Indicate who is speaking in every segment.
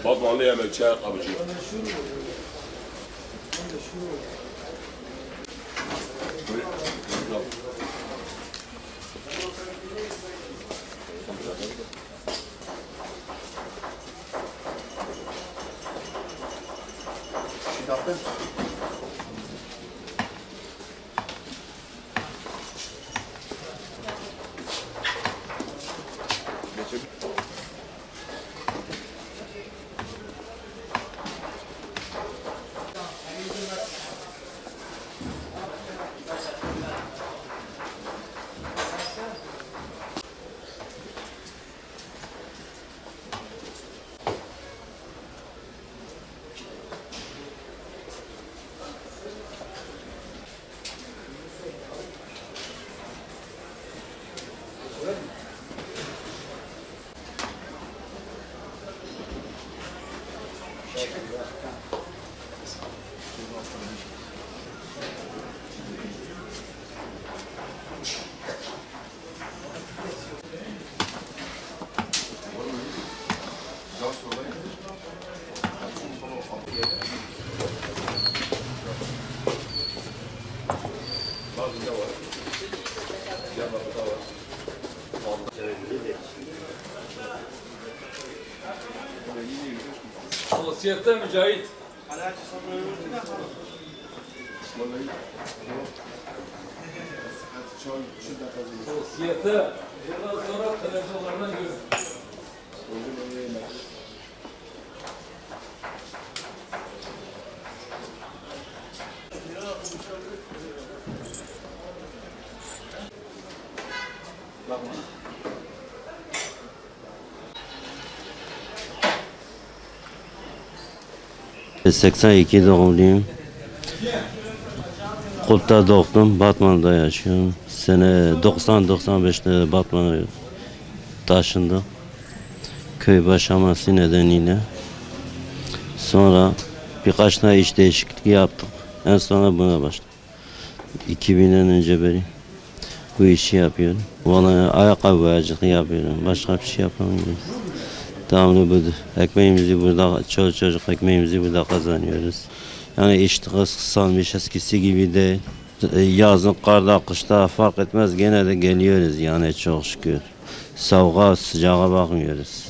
Speaker 1: Batmanlı yemekçi ayakkabıcı.
Speaker 2: Siyette Mücahit. Siyette yıllar sonra televizyonlardan görüyorum. Bakma.
Speaker 3: 82 doğumluyum. Kulp'ta doğdum, Batman'da yaşıyorum. Sene 90-95'te Batman'a taşındık. Köy başaması nedeniyle. Sonra birkaç tane iş değişikliği yaptık. En sonra buna başladık. 2000'den önce beri bu işi yapıyorum. Vallahi ayakkabı boyacılığı yapıyorum. Başka bir şey yapamıyorum. Devamlı budur. Ekmeğimizi burada, çocuk ekmeğimizi burada kazanıyoruz. Yani iştahı kısalmış, eskisi gibi değil. Yazın, karda, kışta fark etmez, gene de geliyoruz yani çok şükür. Soğuğa, sıcağa bakmıyoruz.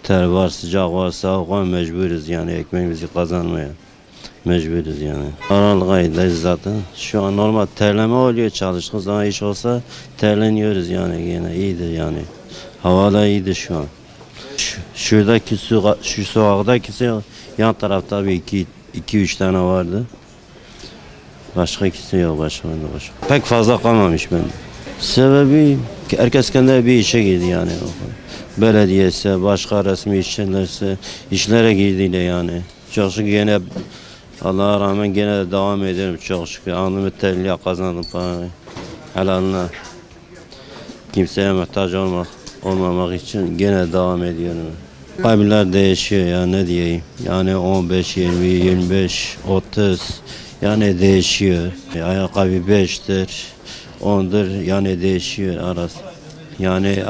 Speaker 3: Ter var, sıcak var, soğuğa mecburuz yani ekmeğimizi kazanmaya. Mecburuz yani. Aralık ayındayız zaten. Şu an normal terleme oluyor, çalıştığımız zaman iş olsa terleniyoruz yani gene iyidir yani. Hava da iyidir şu an. Şuradaki şu sokaktaki yan tarafta bir iki üç tane vardı. Başka ikisi yok başka. Pek fazla kalmamış bende. Sebebi herkes kendine bir işe girdi yani. Belediyesi, başka resmi işlerse işlere girdiyle yani. Çok şükür gene Allah'a rağmen gene de devam ederim çok şükür. Alnımı terliye kazandım parayı. Helaline. Kimseye muhtaç olmamak için gene devam ediyorum. Ayakkabılar değişiyor ya ne diyeyim. Yani 15, 20, 25, 30 yani değişiyor. Ayakkabı 5'tir, 10'dur yani değişiyor arası. Yani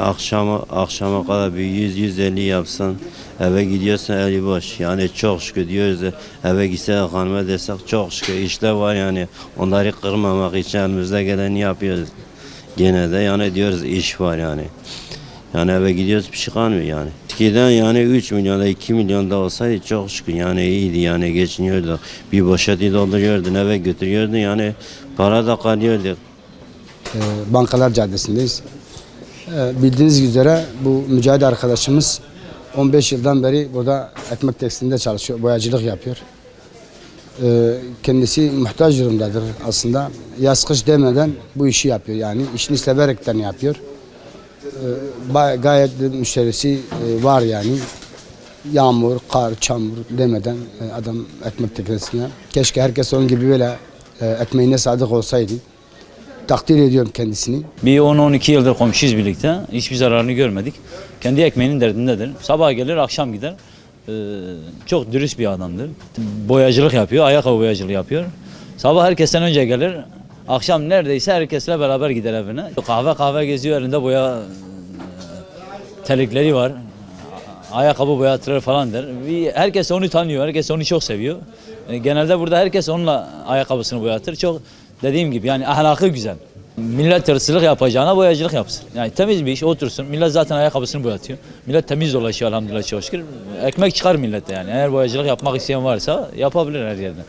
Speaker 3: akşama kadar bir 100-150 yapsan eve gidiyorsan eli boş. Yani çok şükür diyoruz eve gitsek hanıma desek çok şükür işler var yani onları kırmamak için elimizde geleni yapıyoruz. Gene de yani diyoruz iş var yani. Yani eve gidiyoruz bir şey kalmıyor yani. Eskiden yani 3 milyon da 2 milyon da olsaydı çok şükür yani iyiydi yani geçiniyordu. Bir poşeti dolduruyordun eve götürüyordun yani para da kalıyordu.
Speaker 4: Bankalar Caddesi'ndeyiz. Bildiğiniz üzere bu Mücahit arkadaşımız 15 yıldan beri burada ekmek tekstilinde çalışıyor, boyacılık yapıyor. Kendisi muhtaç durumdadır aslında. Yaz kış demeden bu işi yapıyor yani. İşini severekten yapıyor. Gayet müşterisi var yani. Yağmur, kar, çamur demeden adam ekmek teknesine. Keşke herkes onun gibi böyle ekmeğine sadık olsaydı. Takdir ediyorum kendisini.
Speaker 5: Bir 10-12 yıldır komşuyuz birlikte. Hiçbir zararını görmedik. Kendi ekmeğinin derdindedir. Sabah gelir, akşam gider. Çok dürüst bir adamdır. Boyacılık yapıyor, ayakkabı boyacılığı yapıyor. Sabah herkesten önce gelir. Akşam neredeyse herkesle beraber gider evine. Kahve geziyor, elinde boya terlikleri var. ayakkabı boyatırır falan der. Herkes onu tanıyor, herkes onu çok seviyor. Genelde burada herkes onunla ayakkabısını boyatır. Çok dediğim gibi yani ahlakı güzel. Millet hırsızlık yapacağına boyacılık yapsın. Yani temiz bir iş otursun. Millet zaten ayakkabısını boyatıyor. Millet temiz dolaşıyor elhamdülillah çok şükür. Ekmek çıkar millete yani. Eğer boyacılık yapmak isteyen varsa yapabilir her yerde.